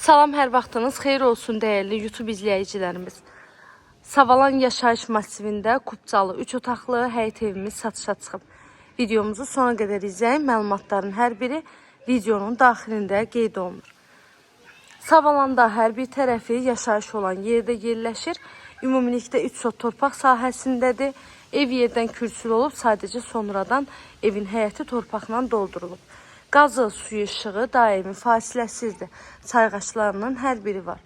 Salam, hər vaxtınız xeyir olsun dəyərli YouTube izləyicilərimiz. Savalan yaşayış masivində Kupcalı 3 otaqlı həyət evimiz satışa çıxıb. Videomuzu sona qədər izləyin, məlumatların hər biri videonun daxilində qeyd olunur. Savalanda hər bir tərəfi yaşayış olan yerdə yerləşir. Ümumilikdə 3 sot torpaq sahəsindədir. Ev yerdən kürsülü olub, sadəcə sonradan evin həyəti torpaqla doldurulub. Qazı, suyu, işığı daimi fasiləsizdir. Sayğaçlarının hər biri var.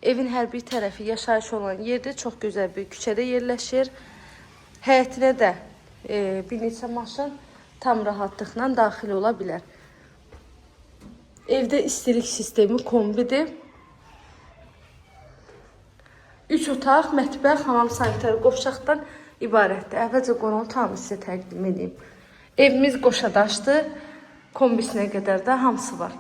Evin hər bir tərəfi yaşayış olan yerdə çox gözəl bir küçədə yerləşir. Həyətinə də bir neçə maşın tam rahatlıqla daxil ola bilər. Evdə istilik sistemi kombidir. 3 otaq, mətbəx, hamam, sanitar, qovşaqdan ibarətdir. Əvvəlcə qonaq otağını sizə təqdim edeyim. Evimiz qoşadaşdır. Kombisinə qədər də hamısı var.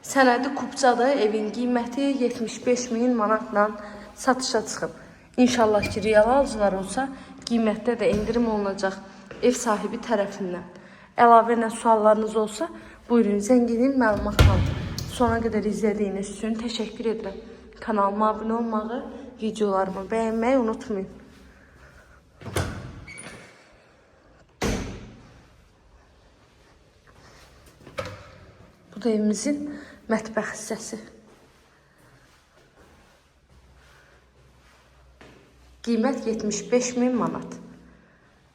Sənədi Kupcadır. Evin qiyməti 75.000 manatla satışa çıxıb. İnşallah ki, real alıcılar olsa qiymətdə də indirim olunacaq ev sahibi tərəfindən. Əlavə nə suallarınız olsa, buyurun zəng edin, məlumat alın. Sona qədər izlədiyiniz üçün təşəkkür edirəm. Kanalıma abunə olmağı, videolarımı bəyənməyi unutmayın. Bu da evimizin mətbəx hissəsi. Qiymət 75.000 manat.